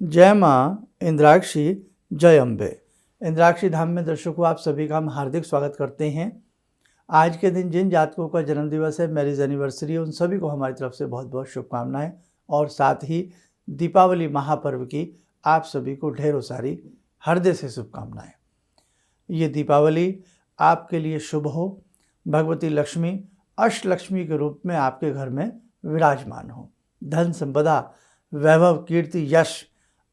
जय माँ इंद्राक्षी, जय अम्बे। इंद्राक्षी धाम में दर्शकों आप सभी का हम हार्दिक स्वागत करते हैं। आज के दिन जिन जातकों का जन्मदिवस है, मैरिज एनिवर्सरी है, उन सभी को हमारी तरफ से बहुत बहुत शुभकामनाएं और साथ ही दीपावली महापर्व की आप सभी को ढेरों सारी हृदय से शुभकामनाएं। ये दीपावली आपके लिए शुभ हो। भगवती लक्ष्मी अष्टलक्ष्मी के रूप में आपके घर में विराजमान हो। धन संपदा, वैभव, कीर्ति, यश,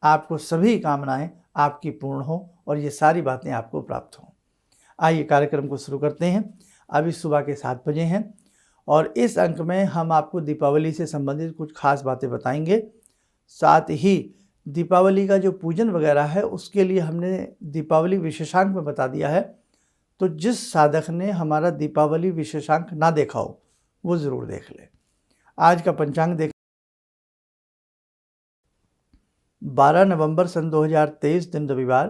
आपको सभी कामनाएं आपकी पूर्ण हो और ये सारी बातें आपको प्राप्त हों। आइए कार्यक्रम को शुरू करते हैं। अभी सुबह के 7 बजे हैं और इस अंक में हम आपको दीपावली से संबंधित कुछ खास बातें बताएंगे। साथ ही दीपावली का जो पूजन वगैरह है उसके लिए हमने दीपावली विशेषांक में बता दिया है। तो जिस साधक ने हमारा दीपावली विशेषांक ना देखा हो वो ज़रूर देख ले। आज का पंचांग देख 12 नवंबर सन 2023 दिन रविवार,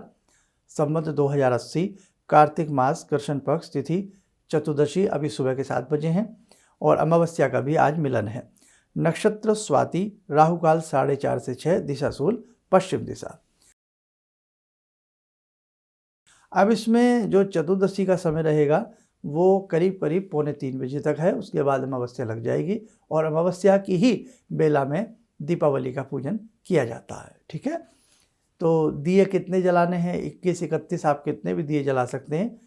संवत 2080, कार्तिक मास, कृष्ण पक्ष, तिथि चतुर्दशी अभी सुबह के 7 बजे हैं और अमावस्या का भी आज मिलन है। नक्षत्र स्वाति, राहुकाल 4:30 से 6, दिशा शूल पश्चिम दिशा। अब इसमें जो चतुर्दशी का समय रहेगा वो करीब करीब 2:45 बजे तक है। उसके बाद अमावस्या लग जाएगी और अमावस्या की ही बेला में दीपावली का पूजन किया जाता है। ठीक है, तो दिए कितने जलाने हैं, 21, 31, आप कितने भी दिए जला सकते हैं।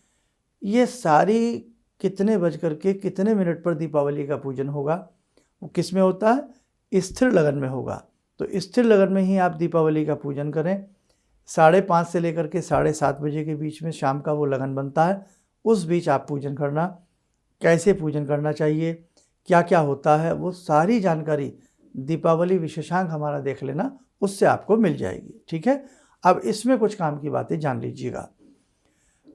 ये सारी कितने बज करके कितने मिनट पर दीपावली का पूजन होगा वो किस में होता है, स्थिर लगन में होगा। तो स्थिर लगन में ही आप दीपावली का पूजन करें। 5:30 से लेकर के 7:30 बजे के बीच में शाम का वो लगन बनता है। उस बीच आप पूजन करना, कैसे पूजन करना चाहिए, क्या क्या होता है, वो सारी जानकारी दीपावली विशेषांक हमारा देख लेना, उससे आपको मिल जाएगी। ठीक है, अब इसमें कुछ काम की बातें जान लीजिएगा।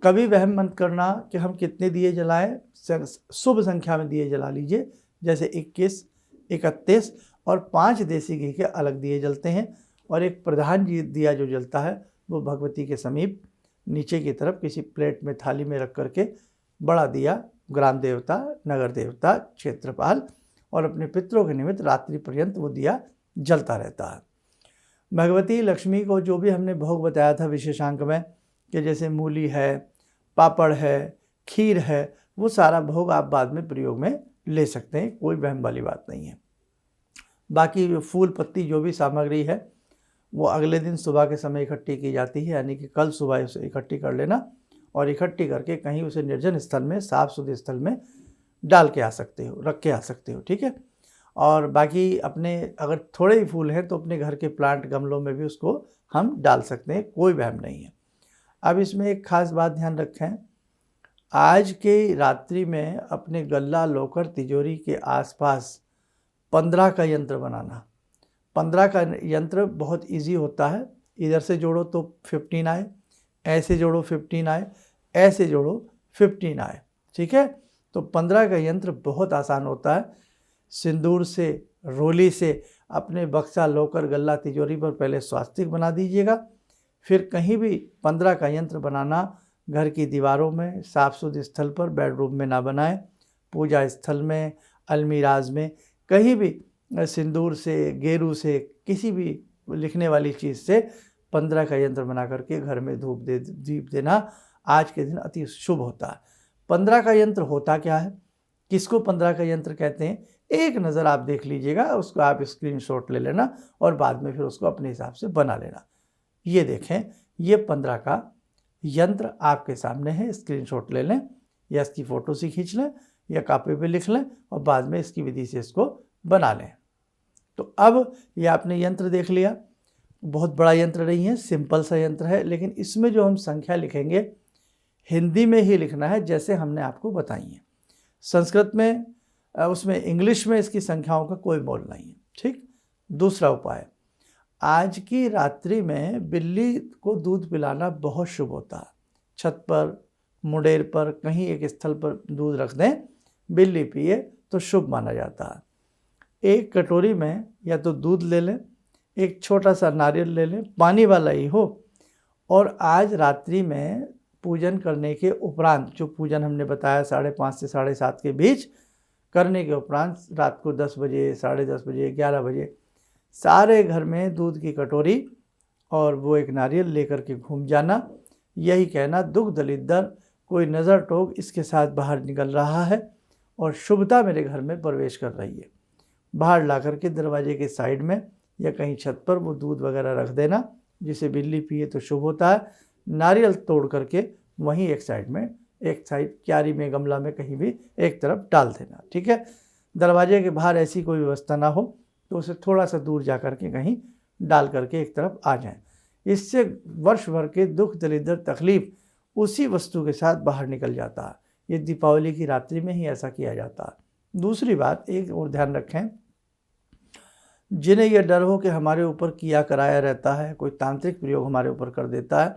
कभी वहम मत करना कि हम कितने दिए जलाएं। शुभ संख्या में दिए जला लीजिए, जैसे 21, 31 और 5 देसी घी के अलग दिए जलते हैं और एक प्रधान दिया जो जलता है वो भगवती के समीप नीचे की तरफ किसी प्लेट में, थाली में रख करके बड़ा दिया ग्राम देवता, नगर देवता, क्षेत्रपाल और अपने पितरों के निमित्त रात्रि पर्यंत वो दिया जलता रहता है। भगवती लक्ष्मी को जो भी हमने भोग बताया था विशेषांक में कि जैसे मूली है, पापड़ है, खीर है, वो सारा भोग आप बाद में प्रयोग में ले सकते हैं, कोई वहम वाली बात नहीं है। बाकी फूल पत्ती जो भी सामग्री है वो अगले दिन सुबह के समय इकट्ठी की जाती है, यानी कि कल सुबह उसे इकट्ठी कर लेना और इकट्ठी करके कहीं उसे निर्जन स्थल में, साफ सुथरे स्थल में डाल के आ सकते हो, रख के आ सकते हो। ठीक है, और बाकी अपने अगर थोड़े ही फूल हैं तो अपने घर के प्लांट गमलों में भी उसको हम डाल सकते हैं, कोई वहम नहीं है। अब इसमें एक खास बात ध्यान रखें, आज के रात्रि में अपने गल्ला, लॉकर, तिजोरी के आसपास 15 का यंत्र बनाना। 15 का यंत्र बहुत इजी होता है। इधर से जोड़ो तो 15 आए, ऐसे जोड़ो 15 आए, ऐसे जोड़ो 15 आए। ठीक है, तो 15 का यंत्र बहुत आसान होता है। सिंदूर से, रोली से अपने बक्सा, लॉकर, गल्ला, तिजोरी पर पहले स्वास्तिक बना दीजिएगा। फिर कहीं भी 15 का यंत्र बनाना घर की दीवारों में, साफ सुथरे स्थल पर, बेडरूम में ना बनाएं, पूजा स्थल में, अलमीराज में, कहीं भी सिंदूर से, गेरू से, किसी भी लिखने वाली चीज़ से 15 का यंत्र बना करके घर में दीप देना आज के दिन अति शुभ होता है। 15 का यंत्र होता क्या है, किसको 15 का यंत्र कहते हैं, एक नज़र आप देख लीजिएगा, उसको आप स्क्रीनशॉट ले लेना और बाद में फिर उसको अपने हिसाब से बना लेना। ये देखें, ये 15 का यंत्र आपके सामने है, स्क्रीनशॉट ले लें या इसकी फ़ोटो से खींच लें या कॉपी पे लिख लें और बाद में इसकी विधि से इसको बना लें। तो अब ये आपने यंत्र देख लिया, बहुत बड़ा यंत्र नहीं है, सिंपल सा यंत्र है, लेकिन इसमें जो हम संख्या लिखेंगे हिंदी में ही लिखना है जैसे हमने आपको बताई है। संस्कृत में, उसमें इंग्लिश में इसकी संख्याओं का कोई मोल नहीं है। ठीक, दूसरा उपाय, आज की रात्रि में बिल्ली को दूध पिलाना बहुत शुभ होता है। छत पर, मुंडेर पर, कहीं एक स्थल पर दूध रख दें, बिल्ली पिए तो शुभ माना जाता है। एक कटोरी में या तो दूध ले लें, एक छोटा सा नारियल ले लें, पानी वाला ही हो, और आज रात्रि में पूजन करने के उपरांत, जो पूजन हमने बताया 5:30 से 7:30 के बीच करने के उपरांत, रात को 10 बजे, 10:30 बजे, 11 बजे सारे घर में दूध की कटोरी और वो एक नारियल लेकर के घूम जाना, यही कहना दुख दलिद्दर कोई नज़र टोक इसके साथ बाहर निकल रहा है और शुभता मेरे घर में प्रवेश कर रही है। बाहर ला करके दरवाजे के साइड में या कहीं छत पर वो दूध वगैरह रख देना, जिसे बिल्ली पिए तो शुभ होता है। नारियल तोड़ करके वहीं एक साइड क्यारी में, गमला में, कहीं भी एक तरफ डाल देना, ठीक है। दरवाजे के बाहर ऐसी कोई व्यवस्था ना हो तो उसे थोड़ा सा दूर जा करके कहीं डाल करके एक तरफ आ जाएं। इससे वर्ष भर के दुख दरिद्र तकलीफ उसी वस्तु के साथ बाहर निकल जाता है। ये दीपावली की रात्रि में ही ऐसा किया जाता है। दूसरी बात एक और ध्यान रखें, जिन्हें यह डर हो कि हमारे ऊपर किया कराया रहता है, कोई तांत्रिक प्रयोग हमारे ऊपर कर देता है,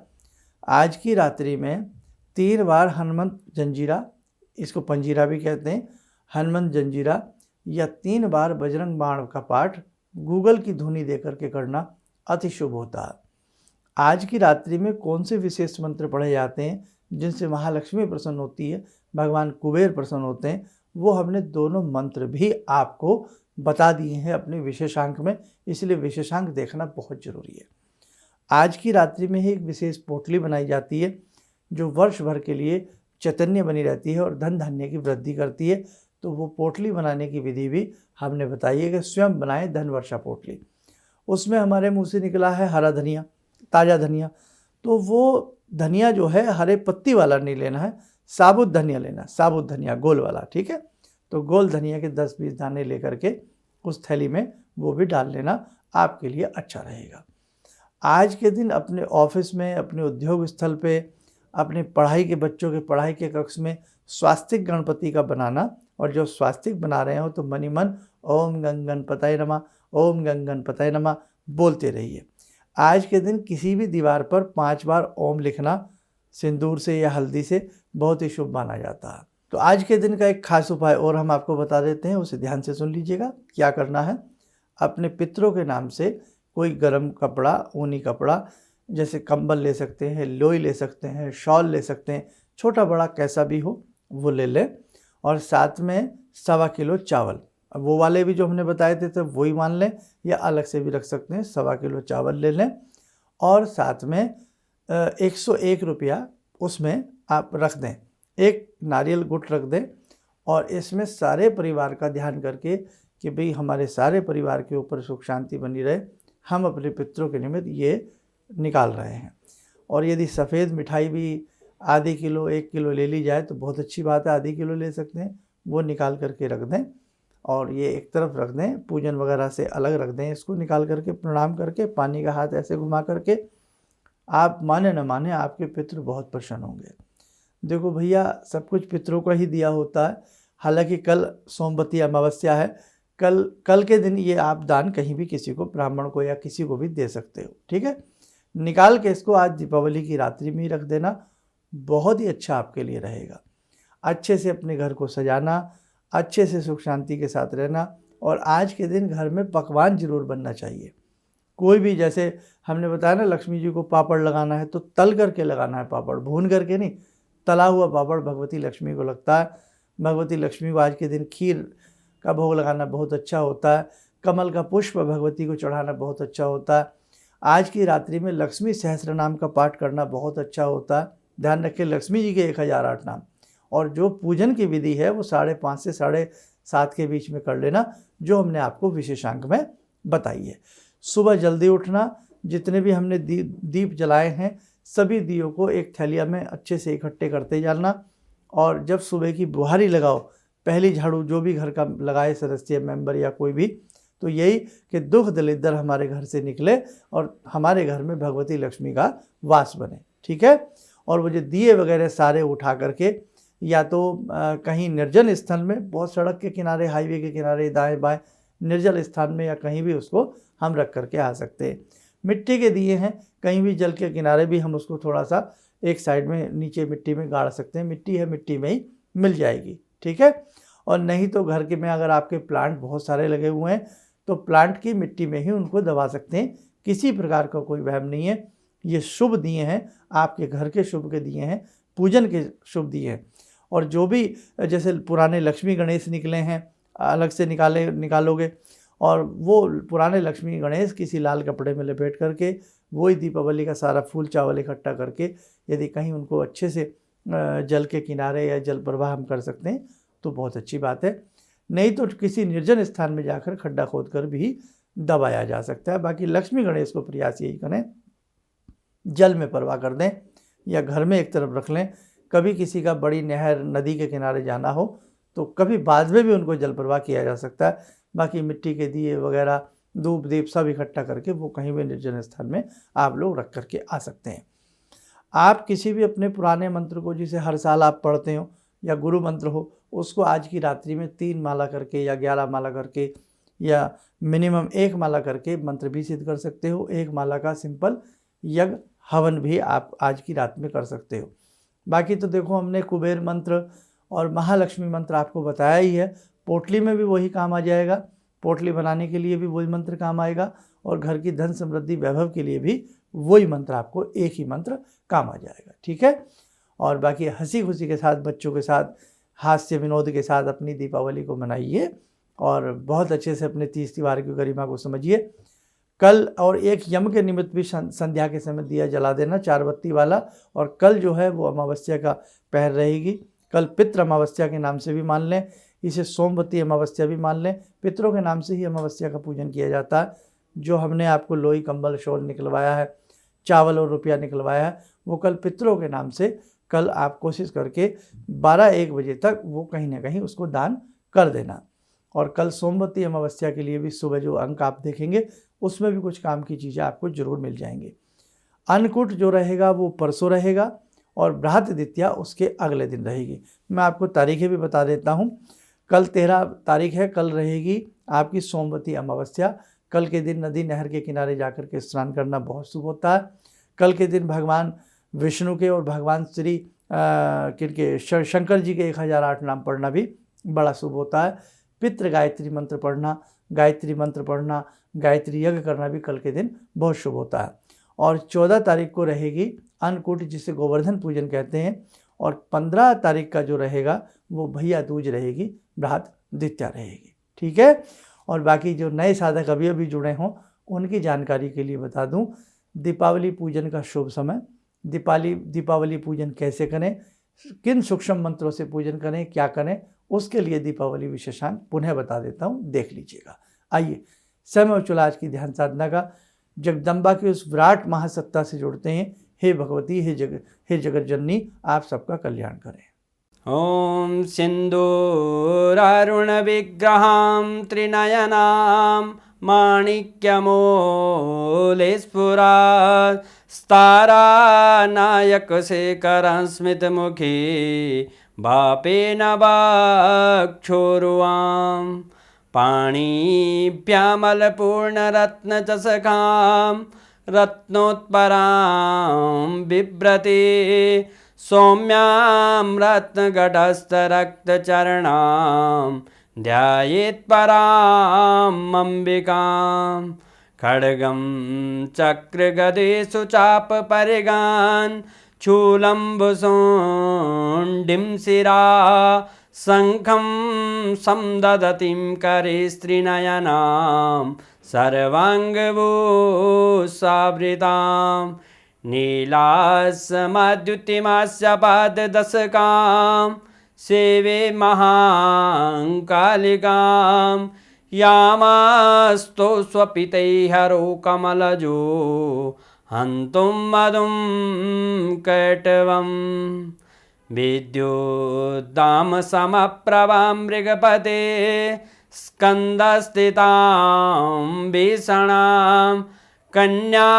आज की रात्रि में 3 बार हनुमंत जंजीरा, इसको पंजीरा भी कहते हैं, हनुमंत जंजीरा, या 3 बार बजरंग बाण का पाठ गूगल की धुनी दे करके करना अति शुभ होता है। आज की रात्रि में कौन से विशेष मंत्र पढ़े जाते हैं जिनसे महालक्ष्मी प्रसन्न होती है, भगवान कुबेर प्रसन्न होते हैं, वो हमने दोनों मंत्र भी आपको बता दिए हैं अपने विशेषांक में, इसलिए विशेषांक देखना बहुत ज़रूरी है। आज की रात्रि में ही एक विशेष पोटली बनाई जाती है जो वर्ष भर के लिए चैतन्य बनी रहती है और धन धान्य की वृद्धि करती है। तो वो पोटली बनाने की विधि भी हमने बताई है कि स्वयं बनाएं धन वर्षा पोटली। उसमें हमारे मुंह से निकला है हरा धनिया, ताज़ा धनिया, तो वो धनिया जो है हरे पत्ती वाला नहीं लेना है, साबुत धनिया लेना, साबुत धनिया गोल वाला, ठीक है। तो गोल धनिया के 10-20 दाने लेकर के उस थैली में वो भी डाल लेना, आपके लिए अच्छा रहेगा। आज के दिन अपने ऑफिस में, अपने उद्योग स्थल पे, अपने पढ़ाई के बच्चों के पढ़ाई के कक्ष में स्वास्तिक गणपति का बनाना, और जो स्वास्तिक बना रहे हो तो मनि मन ओम गंग गणपतये नमः, ओम गंग गणपतये नमः बोलते रहिए। आज के दिन किसी भी दीवार पर 5 बार ओम लिखना सिंदूर से या हल्दी से बहुत ही शुभ माना जाता है। तो आज के दिन का एक खास उपाय और हम आपको बता देते हैं, उसे ध्यान से सुन लीजिएगा। क्या करना है, अपने पितरों के नाम से कोई गर्म कपड़ा, ऊनी कपड़ा, जैसे कंबल ले सकते हैं, लोई ले सकते हैं, शॉल ले सकते हैं, छोटा बड़ा कैसा भी हो वो ले लें, और साथ में 1.25 किलो चावल, वो वाले भी जो हमने बताए थे तो वही मान लें या अलग से भी रख सकते हैं, 1.25 किलो चावल ले लें, और साथ में 101 रुपया उसमें आप रख दें, एक नारियल गुट रख दें, और इसमें सारे परिवार का ध्यान करके कि भाई हमारे सारे परिवार के ऊपर सुख शांति बनी रहे, हम अपने पितरों के निमित्त ये निकाल रहे हैं। और यदि सफ़ेद मिठाई भी आधी किलो 1 किलो ले ली जाए तो बहुत अच्छी बात है, आधी किलो ले सकते हैं, वो निकाल करके रख दें और ये एक तरफ रख दें, पूजन वगैरह से अलग रख दें। इसको निकाल करके प्रणाम करके पानी का हाथ ऐसे घुमा करके, आप माने न माने आपके पितृ बहुत प्रसन्न होंगे। देखो भैया, सब कुछ पितरों को ही दिया होता है। हालांकि कल सोमवती अमावस्या है, कल के दिन ये आप दान कहीं भी किसी को, ब्राह्मण को या किसी को भी दे सकते हो, ठीक है। निकाल के इसको आज दीपावली की रात्रि में ही रख देना, बहुत ही अच्छा आपके लिए रहेगा। अच्छे से अपने घर को सजाना, अच्छे से सुख शांति के साथ रहना, और आज के दिन घर में पकवान जरूर बनना चाहिए। कोई भी, जैसे हमने बताया ना, लक्ष्मी जी को पापड़ लगाना है तो तल करके लगाना है, पापड़ भून करके नहीं। तला हुआ पापड़ भगवती लक्ष्मी को लगता है। भगवती लक्ष्मी को आज के दिन खीर का भोग लगाना बहुत अच्छा होता है। कमल का पुष्प भगवती को चढ़ाना बहुत अच्छा होता है। आज की रात्रि में लक्ष्मी सहस्त्र नाम का पाठ करना बहुत अच्छा होता है। ध्यान रखें, लक्ष्मी जी के 1008 नाम, और जो पूजन की विधि है वो 5:30 से 7:30 के बीच में कर लेना, जो हमने आपको विशेषांक में बताई है। सुबह जल्दी उठना, जितने भी हमने दीप जलाए हैं सभी दियों को एक थैलिया में अच्छे से इकट्ठे करते जाना, और जब सुबह की बुहारी लगाओ, पहली झाड़ू जो भी घर का लगाए सदस्य, मेंबर या कोई भी, तो यही कि दुख दलिद्र हमारे घर से निकले और हमारे घर में भगवती लक्ष्मी का वास बने, ठीक है। और वो जो दिए वगैरह सारे उठा करके, या तो कहीं निर्जन स्थल में, बहुत सड़क के किनारे, हाईवे के किनारे, दाएं बाएं निर्जल स्थान में या कहीं भी उसको हम रख करके आ सकते हैं। मिट्टी के दिए हैं, कहीं भी जल के किनारे भी हम उसको थोड़ा सा एक साइड में नीचे मिट्टी में गाड़ सकते हैं। मिट्टी है, मिट्टी में ही मिल जाएगी, ठीक है। और नहीं तो घर के में अगर आपके प्लांट बहुत सारे लगे हुए हैं तो प्लांट की मिट्टी में ही उनको दबा सकते हैं। किसी प्रकार का कोई वहम नहीं है। ये शुभ दिए हैं, आपके घर के शुभ के दिए हैं, पूजन के शुभ दिए हैं। और जो भी, जैसे पुराने लक्ष्मी गणेश निकले हैं, अलग से निकालोगे, और वो पुराने लक्ष्मी गणेश किसी लाल कपड़े में लपेट करके वही दीपावली का सारा फूल चावल इकट्ठा करके यदि कहीं उनको अच्छे से जल के किनारे या जल प्रवाह हम कर सकते हैं तो बहुत अच्छी बात है। नहीं तो किसी निर्जन स्थान में जाकर खड्डा खोद कर भी दबाया जा सकता है। बाकी लक्ष्मी गणेश को प्रयास यही करें, जल में प्रवाह कर दें या घर में एक तरफ रख लें। कभी किसी का बड़ी नहर नदी के किनारे जाना हो तो कभी बाद में भी उनको जल प्रवाह किया जा सकता है। बाकी मिट्टी के दिए वगैरह धूप दीप सब इकट्ठा करके वो कहीं भी निर्जन स्थान में आप लोग रख करके आ सकते हैं। आप किसी भी अपने पुराने मंत्र को जिसे हर साल आप पढ़ते हो या गुरु मंत्र हो उसको आज की रात्रि में 3 माला करके या 11 माला करके या मिनिमम 1 माला करके मंत्र भी सिद्ध कर सकते हो। 1 माला का सिंपल यज्ञ हवन भी आप आज की रात में कर सकते हो। बाकी तो देखो हमने कुबेर मंत्र और महालक्ष्मी मंत्र आपको बताया ही है। पोटली में भी वही काम आ जाएगा, पोटली बनाने के लिए भी वही मंत्र काम आएगा और घर की धन समृद्धि वैभव के लिए भी वही मंत्र, आपको एक ही मंत्र काम आ जाएगा। ठीक है। और बाकी हंसी खुशी के साथ, बच्चों के साथ, हास्य विनोद के साथ अपनी दीपावली को मनाइए और बहुत अच्छे से अपने तीज त्योहार की गरिमा को समझिए। कल और एक यम के निमित्त भी संध्या के समय दिया जला देना 4 बत्ती वाला। और कल जो है वो अमावस्या का पहर रहेगी। कल पितृ अमावस्या के नाम से भी मान लें, इसे सोमवती अमावस्या भी मान लें। पितरों के नाम से ही अमावस्या का पूजन किया जाता है। जो हमने आपको लोई कंबल शॉल निकलवाया है, चावल और रुपया निकलवाया है, वो कल पितरों के नाम से कल आप कोशिश करके 12-1 बजे तक वो कहीं ना कहीं उसको दान कर देना। और कल सोमवती अमावस्या के लिए भी सुबह जो अंक आप देखेंगे उसमें भी कुछ काम की चीज़ें आपको जरूर मिल जाएंगी। अन्नकूट जो रहेगा वो परसों रहेगा और बृहत द्वितीया उसके अगले दिन रहेगी। मैं आपको तारीखें भी बता देता हूँ। कल 13 तारीख है, कल रहेगी आपकी सोमवती अमावस्या। कल के दिन नदी नहर के किनारे जाकर के स्नान करना बहुत शुभ होता है। कल के दिन भगवान विष्णु के और भगवान श्री किनके शंकर जी के 1008 नाम पढ़ना भी बड़ा शुभ होता है। पितृ गायत्री मंत्र पढ़ना, गायत्री मंत्र पढ़ना, गायत्री यज्ञ करना भी कल के दिन बहुत शुभ होता है। और 14 तारीख को रहेगी अन्नकूट, जिसे गोवर्धन पूजन कहते हैं। और 15 तारीख का जो रहेगा वो भैया दूज रहेगी, बृहत द्वितीया रहेगी। ठीक है। और बाकी जो नए साधक अभी अभी जुड़े हों उनकी जानकारी के लिए बता दूं, दीपावली पूजन का शुभ समय, दीपावली पूजन कैसे करें, किन सूक्ष्म मंत्रों से पूजन करें, क्या करें, उसके लिए दीपावली विशेषांक पुनः बता देता हूँ, देख लीजिएगा। आइए समय और चला आज की ध्यान साधना का। जगदम्बा की उस विराट महासत्ता से जुड़ते हैं। हे भगवती, हे जगत जननी, आप सबका कल्याण करें। ॐ सिन्दूरारुणविग्रहां त्रिनयनां माणिक्यमूलस्फुरात् स्तारानायकशेखरं स्मितमुखी वापेन वक्षोरुवां पाणिभ्यामलपूर्णरत्नचषकां रत्नोत्परां बिभ्रति सौम्यां रत्नगटस्थरक्तचरणां ध्यायेत्पराम् अम्बिकां खड्गं चक्रगदेषु चापपरिगान् शूलम्बुशोण्डिं शिरा शङ्खं समदधतीं करे स्त्रीनयनां सर्वाङ्गभूषावृतां नीलासमद्युतिमास्य पाददशकां सेवे महाकालिकां यामास्तो स्वपितैहरो कमलजो हन्तुं मधुं कैटवं विद्युद्दामसमप्रभां मृगपते स्कन्दस्थितां भीषणां कन्या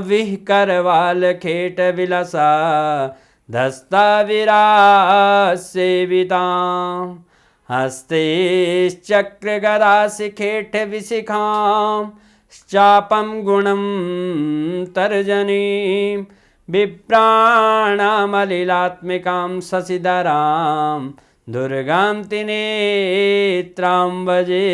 विहकरवालखेटविलसा धस्ताविरासेवितां हस्तैश्चक्रगदाशिखेटविशिखां चापं गुणं तर्जनीं विप्राणामलिलात्मिकां शशिधरां दुर्गां त्रिनेत्रां भजे।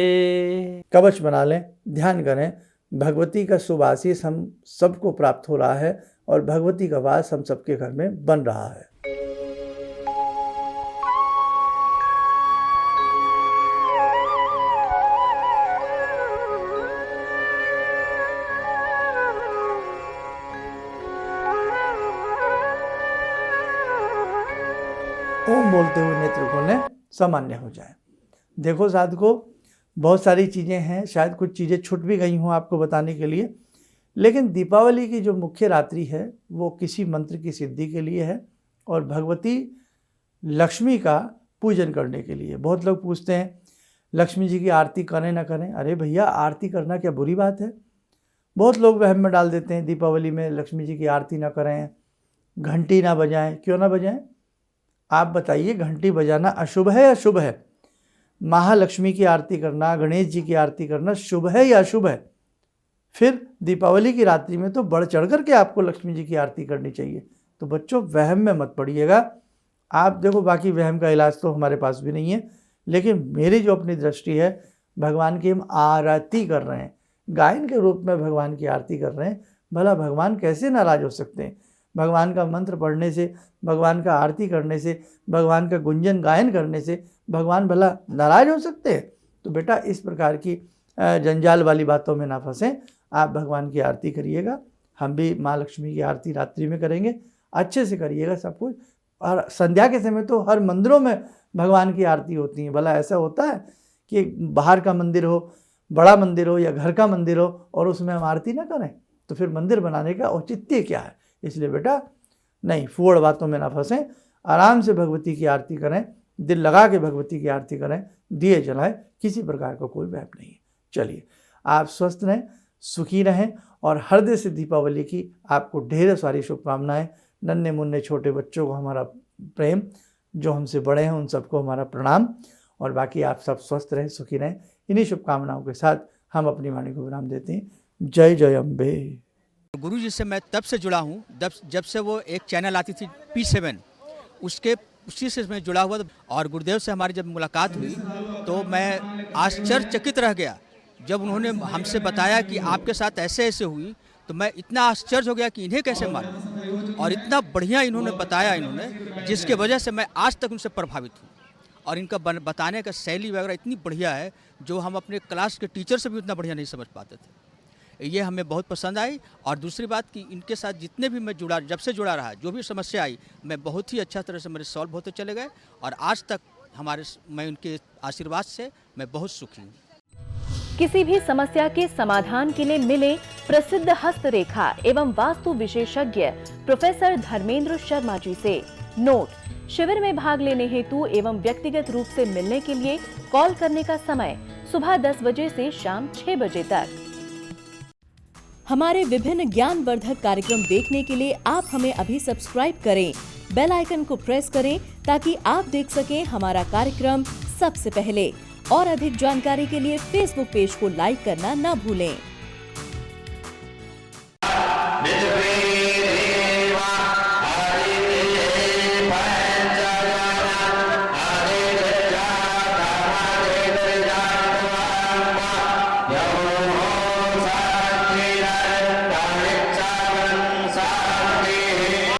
कवच बना लें, ध्यान करें। भगवती का शुभ आशीष हम सबको प्राप्त हो रहा है और भगवती का वास हम सबके घर में बन रहा है। बोलते हुए नेत्र खोलें, सामान्य हो जाए। देखो साधकों, बहुत सारी चीज़ें हैं, शायद कुछ चीज़ें छूट भी गई हों आपको बताने के लिए, लेकिन दीपावली की जो मुख्य रात्रि है वो किसी मंत्र की सिद्धि के लिए है और भगवती लक्ष्मी का पूजन करने के लिए। बहुत लोग पूछते हैं लक्ष्मी जी की आरती करें ना करें। अरे भैया, आरती करना क्या बुरी बात है? बहुत लोग वहम में डाल देते हैं दीपावली में लक्ष्मी जी की आरती ना करें, घंटी ना बजाएं। क्यों ना बजाएं? आप बताइए, घंटी बजाना अशुभ है या शुभ है? महालक्ष्मी की आरती करना, गणेश जी की आरती करना शुभ है या अशुभ है? फिर दीपावली की रात्रि में तो बढ़ चढ़ करके आपको लक्ष्मी जी की आरती करनी चाहिए। तो बच्चों, वहम में मत पड़िएगा। आप देखो, बाकी वहम का इलाज तो हमारे पास भी नहीं है, लेकिन मेरी जो अपनी दृष्टि है, भगवान की हम आरती कर रहे हैं, गायन के रूप में भगवान की आरती कर रहे हैं। भला भगवान कैसे नाराज हो सकते हैं? भगवान का मंत्र पढ़ने से, भगवान का आरती करने से, भगवान का गुंजन गायन करने से भगवान भला नाराज हो सकते हैं? तो बेटा, इस प्रकार की जंजाल वाली बातों में ना फंसें। आप भगवान की आरती करिएगा, हम भी माँ लक्ष्मी की आरती रात्रि में करेंगे। अच्छे से करिएगा सब कुछ। और संध्या के समय तो हर मंदिरों में भगवान की आरती होती है। भला ऐसा होता है कि बाहर का मंदिर हो, बड़ा मंदिर हो या घर का मंदिर हो और उसमें हम आरती ना करें? तो फिर मंदिर बनाने का औचित्य क्या है? इसलिए बेटा, नहीं, फूड़ बातों में ना फंसें। आराम से भगवती की आरती करें, दिल लगा के भगवती की आरती करें, दिए जलाएं, किसी प्रकार का कोई वहम नहीं है। चलिए, आप स्वस्थ रहें, सुखी रहें और हृदय से दीपावली की आपको ढेर सारी शुभकामनाएं। नन्हे मुन्ने छोटे बच्चों को हमारा प्रेम, जो हमसे बड़े हैं उन सबको हमारा प्रणाम, और बाकी आप सब स्वस्थ रहें, सुखी रहें। इन्हीं शुभकामनाओं के साथ हम अपनी वाणी को विराम देते हैं। जय जय अम्बे। गुरु जी से मैं तब से जुड़ा हूँ जब से वो एक चैनल आती थी P7, उसी से मैं जुड़ा हुआ था। और गुरुदेव से हमारी जब मुलाकात हुई तो मैं आश्चर्यचकित रह गया जब उन्होंने हमसे बताया कि आपके साथ ऐसे ऐसे हुई। तो मैं इतना आश्चर्य हो गया कि इन्हें कैसे मालूम, और इतना बढ़िया इन्होंने बताया, जिसके वजह से मैं आज तक उनसे प्रभावित हूँ। और इनका बताने का शैली वगैरह इतनी बढ़िया है जो हम अपने क्लास के टीचर से भी उतना बढ़िया नहीं समझ पाते थे। ये हमें बहुत पसंद आई। और दूसरी बात कि इनके साथ जितने भी मैं जब से जुड़ा रहा, जो भी समस्या आई, मैं बहुत ही अच्छा तरह से मेरे सॉल्व होते चले गए। और आज तक मैं उनके आशीर्वाद से मैं बहुत सुखी हूँ। किसी भी समस्या के समाधान के लिए मिले प्रसिद्ध हस्तरेखा एवं वास्तु विशेषज्ञ प्रोफेसर धर्मेंद्र शर्मा जी से। नोट: शिविर में भाग लेने हेतु एवं व्यक्तिगत रूप से मिलने के लिए कॉल करने का समय सुबह 10 बजे से शाम 6 बजे तक। हमारे विभिन्न ज्ञानवर्धक कार्यक्रम देखने के लिए आप हमें अभी सब्सक्राइब करें, बेल आइकन को प्रेस करें ताकि आप देख सकें हमारा कार्यक्रम सबसे पहले। और अधिक जानकारी के लिए फेसबुक पेज को लाइक करना न भूलें।